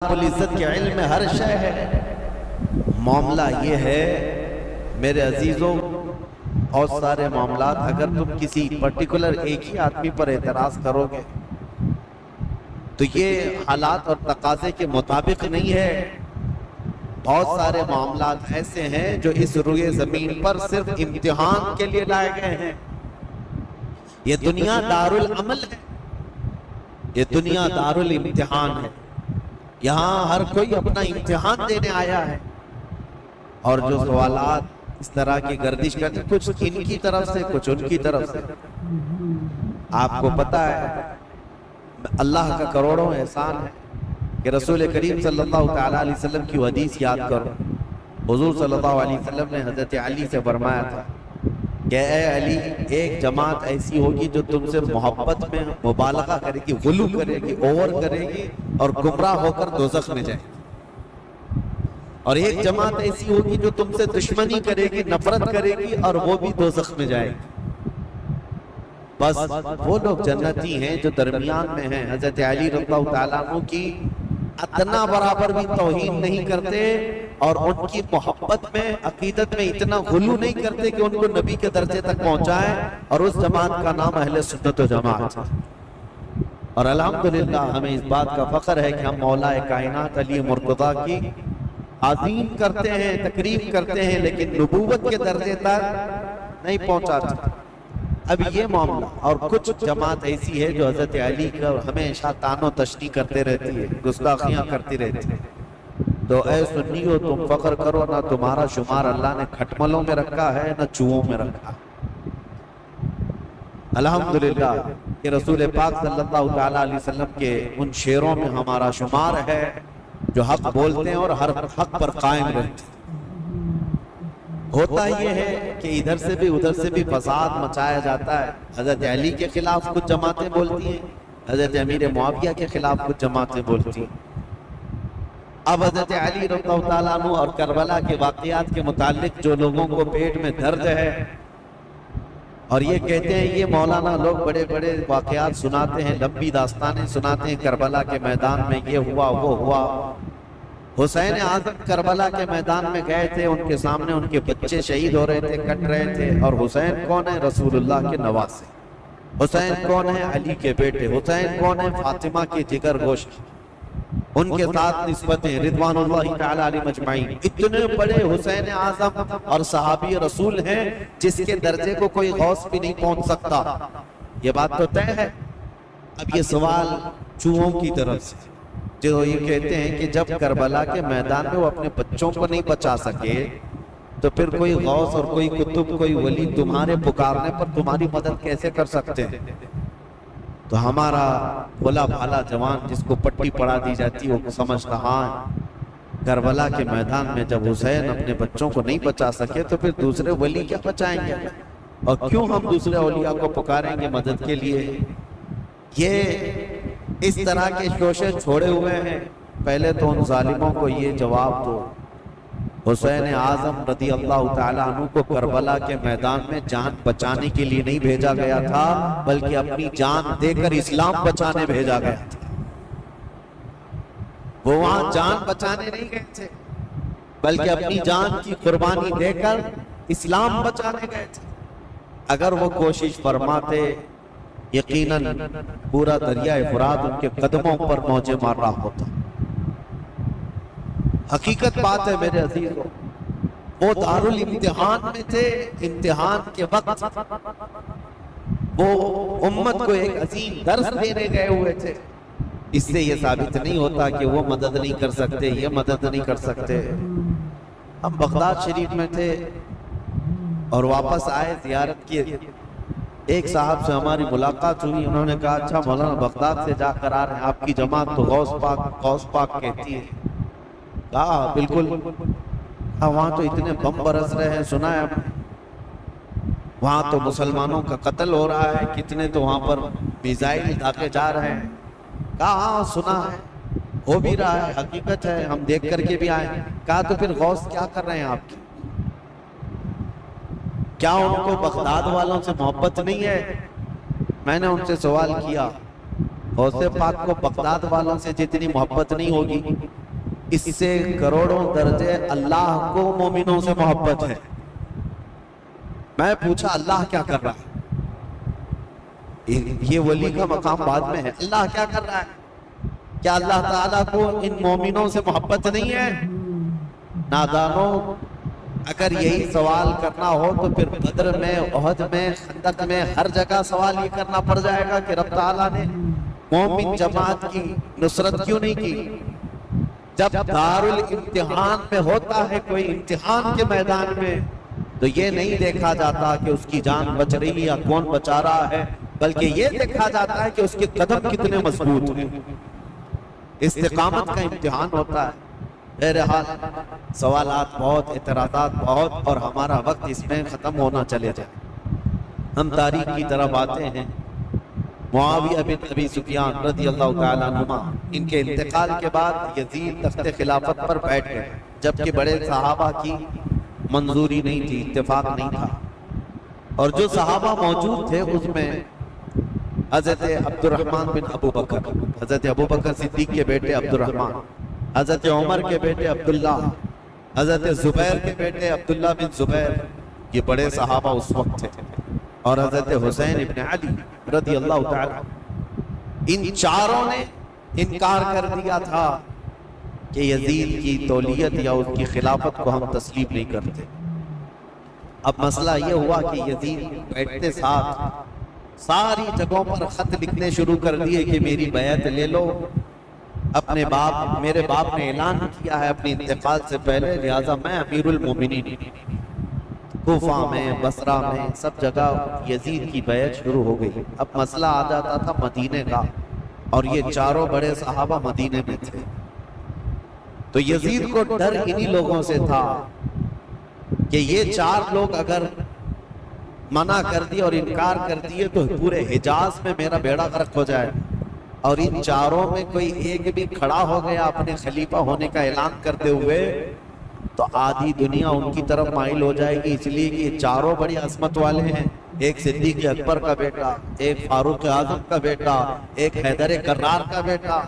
رب العزت کے علم میں ہر شے ہے۔ معاملہ یہ ہے میرے عزیزوں، اور سارے معاملات اگر تم کسی پرٹیکولر ایک ہی آدمی پر اعتراض کرو گے تو یہ حالات اور تقاضے کے مطابق نہیں ہے۔ بہت سارے معاملات ایسے ہیں جو اس روئے زمین پر صرف امتحان کے لیے لائے گئے ہیں۔ یہ دنیا دارالعمل ہے، یہ دنیا دارالامتحان ہے۔ یہاں ہر کوئی اپنا امتحان دینے آیا ہے، اور جو سوالات اس طرح کی گردش کرتے کچھ ان کی طرف سے کچھ ان کی طرف سے۔ آپ کو پتا ہے اللہ کا کروڑوں احسان ہے کہ رسول کریم صلی اللہ تعالیٰ علیہ وسلم کی حدیث یاد کرو۔ حضور صلی اللہ علیہ وسلم نے حضرت علی سے فرمایا تھا کہ اے علی، ایک جماعت ایسی ہوگی جو تم سے محبت میں مبالغہ کرے گی، غلو کرے گی، اوور کرے گی اور گمراہ ہو کر دوزخ میں جائے گی، اور ایک جماعت ایسی ہوگی جو تم سے دشمنی کرے گی، نفرت کرے گی اور وہ بھی دوزخ میں جائے گی۔ بس وہ لوگ جنتی ہیں جو درمیان میں ہیں۔ حضرت علی رضی اللہ تعالیٰ عنہ کی اتنا برابر بھی توہین نہیں کرتے، اور ان کی محبت میں عقیدت میں اتنا غلو نہیں کرتے کہ ان کو نبی کے درجے تک پہنچائیں، اور اس جماعت کا نام اہل سنت و جماعت ہے۔ اور الحمدللہ ہمیں اس بات کا فخر ہے کہ ہم مولا کائنات علی مرتضیٰ کی عظیم کرتے ہیں، تقریب کرتے ہیں، لیکن نبوت کے درجے تک نہیں پہنچاتے۔ اب یہ معاملہ، اور کچھ جماعت ایسی ہے جو حضرت علی کا ہمیشہ تان و تشنیع کرتے رہتی ہے، گستاخیاں کرتی رہتی ہے۔ تو اے سنیو، تم فخر کرو، نہ تمہارا شمار اللہ نے کھٹملوں میں رکھا ہے نہ چوہوں میں رکھا۔ الحمدللہ کہ رسول پاک صلی اللہ تعالیٰ علیہ وسلم کے ان شیروں میں ہمارا شمار ہے جو حق بولتے ہیں اور ہر حق پر قائم رہتے ہیں۔ ہوتا یہ ہے کہ ادھر سے بھی ادھر سے بھی فساد مچایا جاتا ہے۔ حضرت علی کے خلاف کچھ جماعتیں بولتی ہیں، حضرت امیر معاویہ کے خلاف کچھ جماعتیں بولتی ہیں۔ اب حضرت علی رضی اللہ تعالیٰ عنہ اور کربلا کے واقعات کے متعلق جو لوگوں کو پیٹ میں درد ہے اور یہ کہتے ہیں، یہ مولانا لوگ بڑے بڑے واقعات سناتے ہیں، لمبی داستانیں سناتے ہیں، کربلا کے میدان میں یہ ہوا وہ ہوا۔ حسین اعظم کربلا کے میدان میں گئے تھے، ان کے سامنے ان کے بچے شہید ہو رہے تھے، کٹ رہے تھے، اور حسین کون ہے؟ رسول اللہ کے نواسے۔ حسین کون ہے؟ علی کے بیٹے۔ حسین کون ہے؟ فاطمہ کے جگر گوشت۔ ان کے ساتھ نسبتیں رضوان اللہ تعالی علیہ اجمعین۔ اتنے بڑے حسین اعظم اور صحابی رسول ہیں جس کے درجے کو کوئی غوث بھی نہیں پہنچ سکتا۔ یہ بات تو طے ہے۔ اب یہ سوال چوہوں کی طرف سے جو یہ کہتے ہیں کہ جب کربلا کے میدان میں وہ اپنے بچوں کو نہیں بچا سکے تو پھر کوئی غوث اور کوئی قطب، کوئی ولی تمہارے پکارنے پر تمہاری مدد کیسے کر سکتے ہیں؟ تو ہمارا بھولا بھالا جوان جس کو پٹی پڑھا دی جاتی وہ سمجھتا، ہاں کربلا کے میدان میں جب حسین اپنے بچوں کو نہیں بچا سکے تو پھر دوسرے ولی کیا بچائیں گے، اور کیوں ہم دوسرے اولیاء کو پکاریں گے مدد کے لیے؟ یہ اس طرح کے شوشے چھوڑے ہوئے ہیں۔ پہلے تو ان ظالموں کو یہ جواب دو، حسین اعظم رضی اللہ تعالیٰ عنہ کو کربلا کے میدان میں جان بچانے کے لیے نہیں بھیجا گیا تھا، بلکہ اپنی جان دے کر اسلام بچانے بھیجا گیا تھا۔ وہ وہاں جان بچانے نہیں گئے تھے، بلکہ اپنی جان کی قربانی دے کر اسلام بچانے گئے تھے۔ اگر وہ کوشش فرماتے، یقیناً پورا دریائے فرات ان کے قدموں پر موجیں مار رہا ہوتا۔ حقیقت بات ہے میرے عزیزوں، وہ دارالامتحان میں تھے۔ امتحان کے وقت وہ امت کو ایک عظیم درس دینے گئے ہوئے تھے۔ اس سے یہ ثابت نہیں ہوتا کہ وہ مدد نہیں کر سکتے، یہ مدد نہیں کر سکتے۔ ہم بغداد شریف میں تھے اور واپس آئے زیارت کی۔ ایک صاحب سے ہماری ملاقات ہوئی، انہوں نے کہا، اچھا مولانا بغداد سے جا کر آ رہے ہیں، آپ کی جماعت تو غوث پاک کہتی ہے۔ کہا بالکل، وہاں تو اتنے بم برس رہے ہیں، سنا ہے وہاں تو مسلمانوں کا قتل ہو رہا ہے، کتنے تو وہاں پر میزائل داغے جا رہے ہیں۔ کہا ہاں سنا ہے، ہو بھی رہا ہے، حقیقت ہے، ہم دیکھ کر کے بھی آئے۔ کہا تو پھر غوث کیا کر رہے ہیں آپ کی؟ کیا ان کو بغداد والوں سے محبت نہیں ہے؟ میں نے ان سے سوال کیا، غوث پاک کو بغداد والوں سے جتنی محبت نہیں ہوگی، اس سے کروڑوں درجے اللہ کو مومنوں سے محبت ہے۔ میں پوچھا اللہ کیا کر رہا ہے؟ یہ ولی کا مقام بعد میں ہے، اللہ کیا کر رہا ہے؟ کیا اللہ تعالیٰ کو ان مومنوں سے محبت نہیں ہے؟ نادانوں، اگر یہی سوال کرنا ہو تو پھر بدر میں، احد میں، خندق میں، ہر جگہ سوال یہ کرنا پڑ جائے گا کہ رب تعالیٰ نے مومن جماعت کی نصرت کیوں نہیں کی؟ جب دارالامتحان میں ہوتا ہے کوئی امتحان کے میدان میں، تو یہ نہیں دیکھا جاتا کہ اس کی جان بچ رہی یا کون بچا رہا ہے، بلکہ یہ دیکھا جاتا ہے کہ اس کے قدم کتنے مضبوط ہیں۔ استقامت کا امتحان ہوتا ہے۔ بہرحال سوالات بہت، اعتراضات بہت، اور ہمارا وقت اس میں ختم ہونا چلے جائے۔ ہم تاریخ کی طرف آتے ہیں۔ معاویہ بن ابی سفیان رضی اللہ تعالیٰ عنہما، ان کے انتقال کے بعد یزید تخت خلافت پر بیٹھ گئے، جبکہ بڑے صحابہ کی منظوری نہیں تھی، اتفاق نہیں تھا، اور جو صحابہ موجود تھے اس میں حضرت عبد الرحمن بن ابو بکر، حضرت ابو بکر صدیق کے بیٹے عبد الرحمن، حضرت عمر کے بیٹے عبداللہ، حضرت زبیر کے بیٹے عبداللہ بن زبیر، یہ بڑے صحابہ اس وقت تھے، اور حضرت حسین ابن علی رضی اللہ تعالیٰ، ان چاروں نے انکار کر دیا تھا کہ یزید کی تولیت یا اس کی خلافت کو ہم تسلیم نہیں کرتے۔ اب مسئلہ یہ ہوا کہ یزید بیٹھتے ساتھ ساری جگہوں پر خط لکھنے شروع کر دیے کہ میری بیعت لے لو، اپنے باپ، میرے باپ نے اعلان کیا ہے اپنے انتقال سے پہلے، لہٰذا میں امیر المومنین۔ کوفہ میں، بصرہ میں، سب جگہ یزید کی بیعت شروع ہو گئی۔ اب مسئلہ آ جاتا تھا مدینے کا، اور یہ چاروں بڑے صحابہ مدینے میں تھے، تو یزید کو ڈر انہی لوگوں سے تھا کہ یہ چار لوگ اگر منع کر دیے اور انکار کر دیے تو پورے حجاز میں میرا بیڑا غرق ہو جائے، اور ان چاروں میں کوئی ایک بھی کھڑا ہو گیا اپنے خلیفہ ہونے کا اعلان کرتے ہوئے تو آدھی دنیا ان کی طرف مائل ہو جائے گی، اس لیے کہ یہ چاروں بڑی عظمت والے ہیں، ایک صدیق اکبر کا بیٹا، ایک فاروق اعظم کا بیٹا، ایک حیدر کرار کا بیٹا،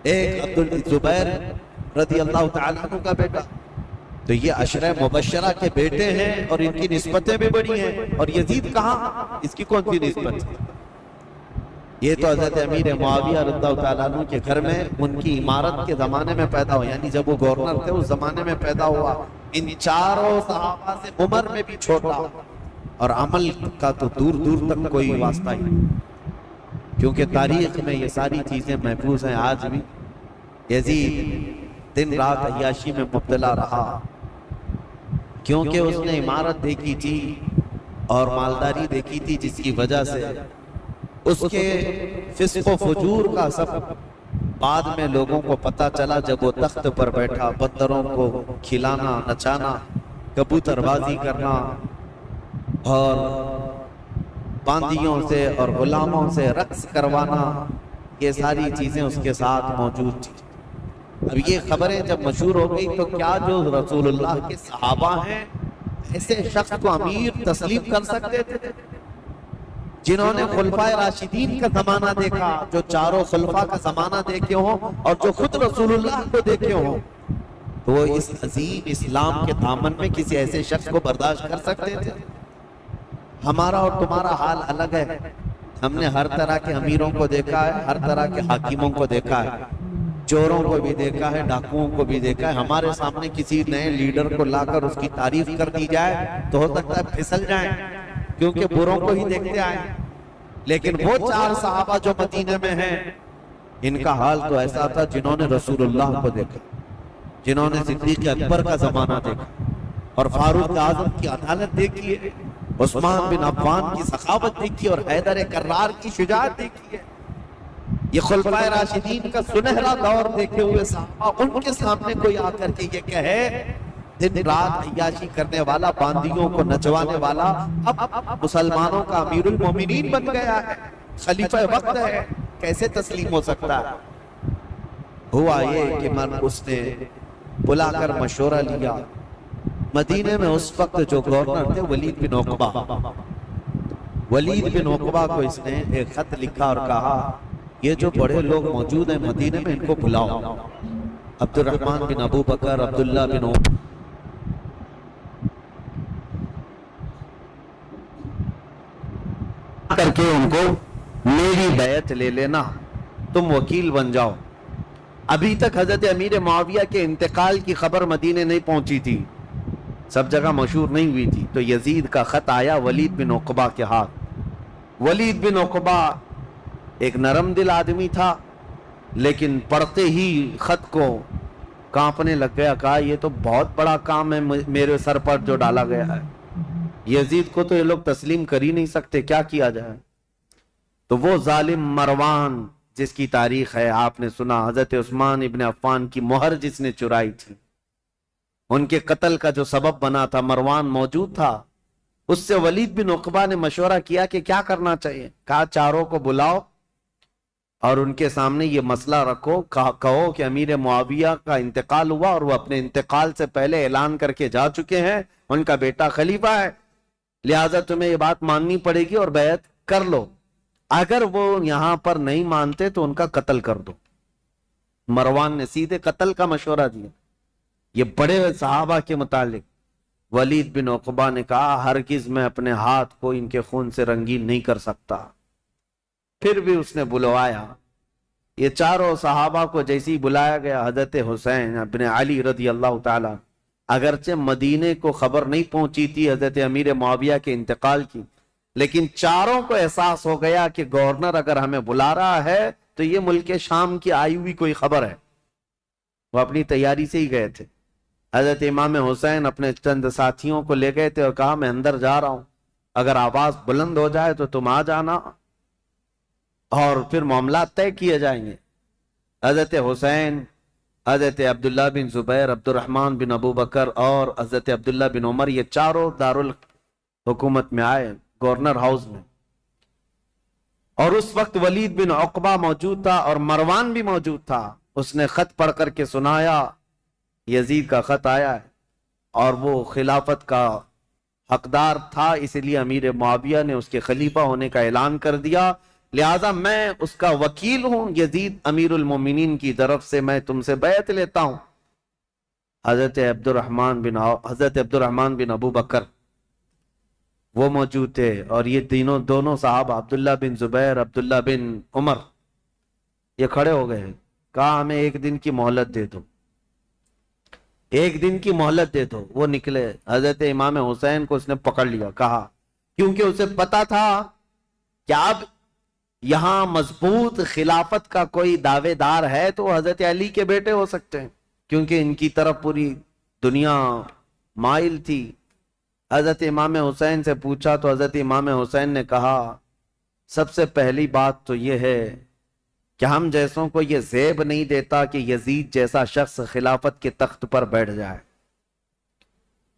ایک عبدالزبیر رضی اللہ تعالیٰ عنہ کا بیٹا، تو یہ عشرہ مبشرہ کے بیٹے ہیں اور ان کی نسبتیں بھی بڑی ہیں، اور یزید کہاں، اس کی کون سی نسبت ہے؟ یہ تو حضرت امیر معاویہ رضی اللہ تعالیٰ عنہ کے گھر میں ان کی امارت کے زمانے میں پیدا ہوا، یعنی جب وہ گورنر تھے اس زمانے میں پیدا ہوا۔ ان چاروں صحابہ سے عمر میں بھی چھوٹا، اور عمل کا تو دور دور تک کوئی واسطہ ہی نہیں، کیونکہ تاریخ میں یہ ساری چیزیں محفوظ ہیں آج بھی۔ یزید دن رات عیاشی میں مبتلا رہا، کیونکہ اس نے عمارت دیکھی تھی اور مالداری دیکھی تھی، جس کی وجہ سے اس کے فسق و فجور کا سب بعد میں لوگوں کو پتہ چلا جب وہ تخت پر بیٹھا، بندروں کو کھلانا، نچانا، کبوتر بازی کرنا، اور باندیوں سے اور غلاموں سے رقص کروانا، یہ ساری چیزیں اس کے ساتھ موجود تھی۔ اب یہ خبریں جب مشہور ہو گئی تو کیا جو رسول اللہ کے صحابہ ہیں ایسے شخص کو امیر تسلیم کر سکتے تھے، جنہوں نے خلفائے راشدین کا زمانہ دیکھا، جو چاروں خلفاء کا زمانہ دیکھے ہوں اور جو خود رسول اللہ کو دیکھے ہوں، تو وہ اس عظیم اسلام کے دامن میں کسی ایسے شخص کو برداشت کر سکتے تھے؟ ہمارا اور تمہارا حال الگ ہے۔ ہم نے ہر طرح کے امیروں کو دیکھا ہے، ہر طرح کے حاکموں کو دیکھا ہے، چوروں کو بھی دیکھا ہے، ڈاکوؤں کو بھی دیکھا ہے۔ ہمارے سامنے کسی نئے لیڈر کو لا کر اس کی تعریف کر دی جائے تو ہو سکتا ہے پھسل جائیں، کیونکہ بروں کو ہی دیکھتے آئے۔ لیکن وہ چار صحابہ جو مدینے میں ہیں، ان کا حال تو ایسا تھا جنہوں نے رسول اللہ کو دیکھا، جنہوں نے صدیق اکبر کا زمانہ دیکھا، اور فاروق اعظم کی عدالت دیکھی ہے، عثمان بن عفان کی سخاوت دیکھی، اور حیدر کرار کی شجاعت دیکھی ہے۔ یہ خلفائے راشدین کا سنہرا دور دیکھے ہوئے صحابہ، ان کے سامنے کوئی آ کر کے یہ کہے، دن رات عیاشی کرنے والا، باندیوں کو نچوانے والا، اب مسلمانوں کا امیر المومنین بن گیا ہے، خلیفہ وقت ہے، کیسے تسلیم ہو سکتا ہے؟ ہوا یہ کہ اس نے بلا کر مشورہ لیا۔ مدینے میں اس وقت جو گورنر تھے ولید بن عقبہ، ولید بن عقبہ کو اس نے ایک خط لکھا اور کہا یہ جو بڑے لوگ موجود ہیں مدینے میں ان کو بلاؤ، عبد الرحمن بن ابو بکر، عبداللہ بن عمر، کر کے ان کو میری بیعت لے لینا، تم وکیل بن جاؤ۔ ابھی تک حضرت امیر معاویہ کے انتقال کی خبر مدینے نہیں پہنچی تھی، سب جگہ مشہور نہیں ہوئی تھی، تو یزید کا خط آیا ولید بن عقبہ کے ہاتھ۔ ولید بن عقبہ ایک نرم دل آدمی تھا، لیکن پڑھتے ہی خط کو کانپنے لگ گیا، کہا یہ تو بہت بڑا کام ہے میرے سر پر جو ڈالا گیا ہے، یزید کو تو یہ لوگ تسلیم کر ہی نہیں سکتے، کیا کیا جائے؟ تو وہ ظالم مروان جس کی تاریخ ہے آپ نے سنا، حضرت عثمان ابن عفان کی مہر جس نے چرائی تھی، ان کے قتل کا جو سبب بنا تھا، مروان موجود تھا۔ اس سے ولید بن عقبہ نے مشورہ کیا کہ کیا کرنا چاہیے، کہا چاروں کو بلاؤ اور ان کے سامنے یہ مسئلہ رکھو، کہو کہ امیر معاویہ کا انتقال ہوا اور وہ اپنے انتقال سے پہلے اعلان کر کے جا چکے ہیں، ان کا بیٹا خلیفہ ہے، لہٰذا تمہیں یہ بات ماننی پڑے گی اور بیعت کر لو، اگر وہ یہاں پر نہیں مانتے تو ان کا قتل کر دو۔ مروان نے سیدھے قتل کا مشورہ دیا۔ یہ بڑے صحابہ کے متعلق ولید بن عقبہ نے کہا ہرگز میں اپنے ہاتھ کو ان کے خون سے رنگین نہیں کر سکتا۔ پھر بھی اس نے بلوایا، یہ چاروں صحابہ کو جیسے ہی بلایا گیا، حضرت حسین ابن علی رضی اللہ تعالی، اگرچہ مدینے کو خبر نہیں پہنچی تھی حضرت امیر معاویہ کے انتقال کی، لیکن چاروں کو احساس ہو گیا کہ گورنر اگر ہمیں بلا رہا ہے تو یہ ملک شام کی آئی ہوئی کوئی خبر ہے۔ وہ اپنی تیاری سے ہی گئے تھے۔ حضرت امام حسین اپنے چند ساتھیوں کو لے گئے تھے اور کہا میں اندر جا رہا ہوں، اگر آواز بلند ہو جائے تو تم آ جانا اور پھر معاملات طے کیے جائیں گے۔ حضرت حسین، حضرت عبداللہ بن زبیر، عبد الرحمن بن ابو بکر اور حضرت عبداللہ بن عمر، یہ چاروں دارالحکومت میں آئے، گورنر ہاؤس میں، اور اس وقت ولید بن عقبہ موجود تھا اور مروان بھی موجود تھا۔ اس نے خط پڑھ کر کے سنایا یزید کا خط آیا ہے اور وہ خلافت کا حقدار تھا، اس لیے امیر معاویہ نے اس کے خلیفہ ہونے کا اعلان کر دیا، لہذا میں اس کا وکیل ہوں، یزید امیر المومنین کی طرف سے میں تم سے بیعت لیتا ہوں۔ حضرت عبد الرحمن بن ابو بکر وہ موجود تھے، اور یہ دونوں صحابہ عبداللہ بن زبیر، عبداللہ بن عمر، یہ کھڑے ہو گئے، کہا ہمیں ایک دن کی مہلت دے دو، ایک دن کی مہلت دے دو۔ وہ نکلے، حضرت امام حسین کو اس نے پکڑ لیا، کہا کیونکہ اسے پتا تھا کہ اب یہاں مضبوط خلافت کا کوئی دعوے دار ہے تو حضرت علی کے بیٹے ہو سکتے ہیں، کیونکہ ان کی طرف پوری دنیا مائل تھی۔ حضرت امام حسین سے پوچھا تو حضرت امام حسین نے کہا سب سے پہلی بات تو یہ ہے کہ ہم جیسوں کو یہ زیب نہیں دیتا کہ یزید جیسا شخص خلافت کے تخت پر بیٹھ جائے،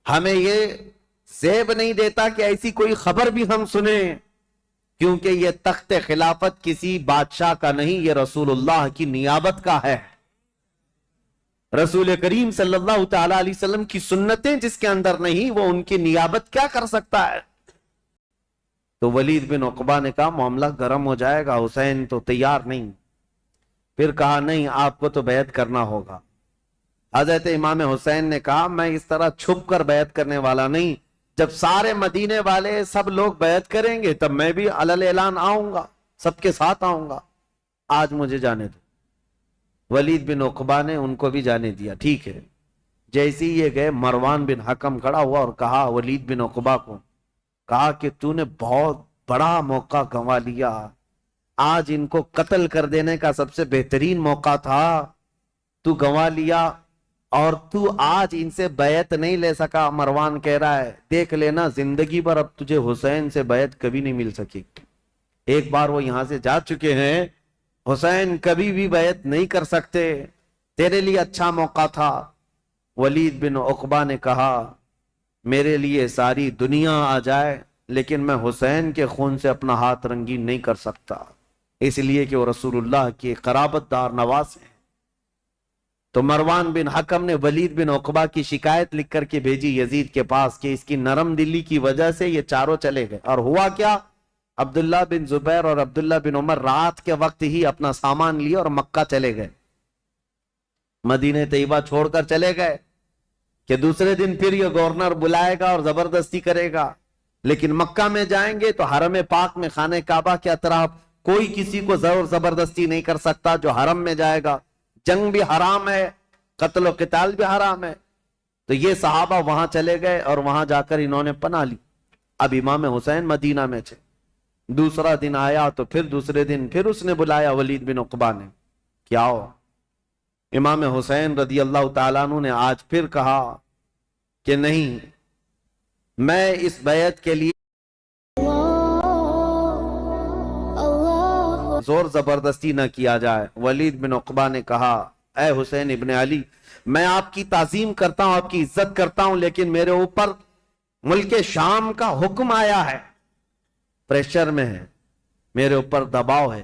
ہمیں یہ زیب نہیں دیتا کہ ایسی کوئی خبر بھی ہم سنیں، کیونکہ یہ تخت خلافت کسی بادشاہ کا نہیں، یہ رسول اللہ کی نیابت کا ہے۔ رسول کریم صلی اللہ تعالی علیہ وسلم کی سنتیں جس کے اندر نہیں، وہ ان کی نیابت کیا کر سکتا ہے؟ تو ولید بن عقبہ نے کہا معاملہ گرم ہو جائے گا، حسین تو تیار نہیں۔ پھر کہا نہیں، آپ کو تو بیعت کرنا ہوگا۔ حضرت امام حسین نے کہا میں اس طرح چھپ کر بیعت کرنے والا نہیں، جب سارے مدینے والے سب لوگ بیعت کریں گے تب میں بھی علل اعلان آؤں گا، سب کے ساتھ آؤں گا، آج مجھے جانے دو۔ ولید بن عقبہ نے ان کو بھی جانے دیا، ٹھیک ہے۔ جیسے ہی یہ گئے، مروان بن حکم کھڑا ہوا اور کہا ولید بن عقبہ کو، کہا کہ تو نے بہت بڑا موقع گنوا لیا، آج ان کو قتل کر دینے کا سب سے بہترین موقع تھا، تو گنوا لیا، اور تو آج ان سے بیعت نہیں لے سکا۔ مروان کہہ رہا ہے دیکھ لینا زندگی پر اب تجھے حسین سے بیعت کبھی نہیں مل سکی، ایک بار وہ یہاں سے جا چکے ہیں، حسین کبھی بھی بیعت نہیں کر سکتے، تیرے لیے اچھا موقع تھا۔ ولید بن عقبہ نے کہا میرے لیے ساری دنیا آ جائے لیکن میں حسین کے خون سے اپنا ہاتھ رنگین نہیں کر سکتا، اس لیے کہ وہ رسول اللہ کی قرابت دار نواز ہیں۔ تو مروان بن حکم نے ولید بن عقبہ کی شکایت لکھ کر کے بھیجی یزید کے پاس کہ اس کی نرم دلی کی وجہ سے یہ چاروں چلے گئے، اور ہوا کیا عبداللہ بن زبیر اور عبداللہ بن عمر رات کے وقت ہی اپنا سامان لیے اور مکہ چلے گئے، مدینہ طیبہ چھوڑ کر چلے گئے کہ دوسرے دن پھر یہ گورنر بلائے گا اور زبردستی کرے گا، لیکن مکہ میں جائیں گے تو حرم پاک میں خانہ کعبہ کے اطراف کوئی کسی کو زور زبردستی نہیں کر سکتا جو حرم میں جائے گا، جنگ بھی حرام ہے، قتل و قتال بھی حرام ہے۔ تو یہ صحابہ وہاں چلے گئے اور وہاں جا کر انہوں نے پناہ لی۔ اب امام حسین مدینہ میں تھے، دوسرا دن آیا تو پھر دوسرے دن پھر اس نے بلایا ولید بن عقبہ نے کہ آؤ۔ امام حسین رضی اللہ تعالیٰ عنہ نے آج پھر کہا کہ نہیں، میں اس بیعت کے لیے زور زبردستی نہ کیا جائے۔ ولید بن عقبہ نے کہا اے حسین ابن علی، میں آپ کی تعظیم کرتا ہوں، آپ کی عزت کرتا ہوں، لیکن میرے اوپر ملک شام کا حکم آیا ہے، پریشر میں ہے، میرے اوپر دباؤ ہے،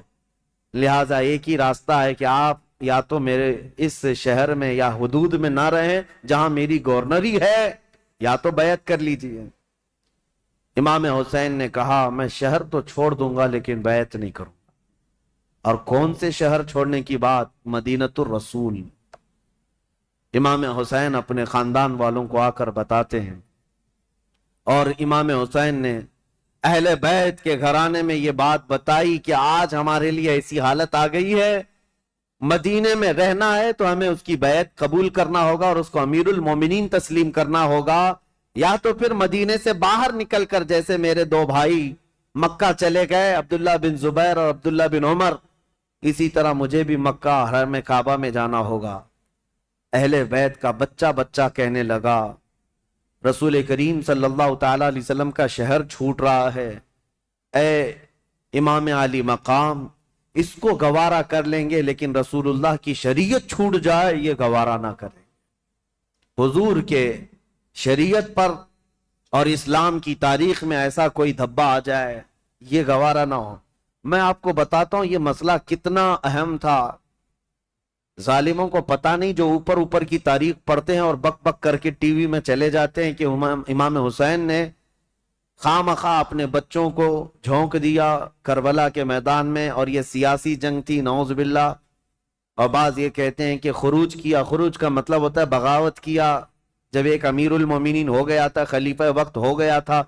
لہٰذا ایک ہی راستہ ہے کہ آپ یا تو میرے اس شہر میں یا حدود میں نہ رہیں جہاں میری گورنری ہے، یا تو بیعت کر لیجیے۔ امام حسین نے کہا میں شہر تو چھوڑ دوں گا لیکن بیعت نہیں کروں۔ اور کون سے شہر چھوڑنے کی بات؟ مدینۃ الرسول۔ امام حسین اپنے خاندان والوں کو آ کر بتاتے ہیں، اور امام حسین نے اہل بیت کے گھرانے میں یہ بات بتائی کہ آج ہمارے لیے ایسی حالت آ گئی ہے، مدینے میں رہنا ہے تو ہمیں اس کی بیعت قبول کرنا ہوگا اور اس کو امیر المومنین تسلیم کرنا ہوگا، یا تو پھر مدینے سے باہر نکل کر جیسے میرے دو بھائی مکہ چلے گئے، عبداللہ بن زبیر اور عبداللہ بن عمر، اسی طرح مجھے بھی مکہ حرم کعبہ میں جانا ہوگا۔ اہل بیت کا بچہ بچہ کہنے لگا رسول کریم صلی اللہ تعالی علیہ وسلم کا شہر چھوٹ رہا ہے، اے امام علی مقام، اس کو گوارا کر لیں گے لیکن رسول اللہ کی شریعت چھوٹ جائے یہ گوارا نہ کریں۔ حضور کے شریعت پر اور اسلام کی تاریخ میں ایسا کوئی دھبا آ جائے یہ گوارا نہ ہو۔ میں آپ کو بتاتا ہوں یہ مسئلہ کتنا اہم تھا، ظالموں کو پتہ نہیں، جو اوپر اوپر کی تاریخ پڑھتے ہیں اور بک بک کر کے ٹی وی میں چلے جاتے ہیں کہ امام حسین نے خواہ مخواہ اپنے بچوں کو جھونک دیا کربلا کے میدان میں، اور یہ سیاسی جنگ تھی نعوذ باللہ۔ اور بعض یہ کہتے ہیں کہ خروج کیا، خروج کا مطلب ہوتا ہے بغاوت کیا، جب ایک امیر المومنین ہو گیا تھا، خلیفہ وقت ہو گیا تھا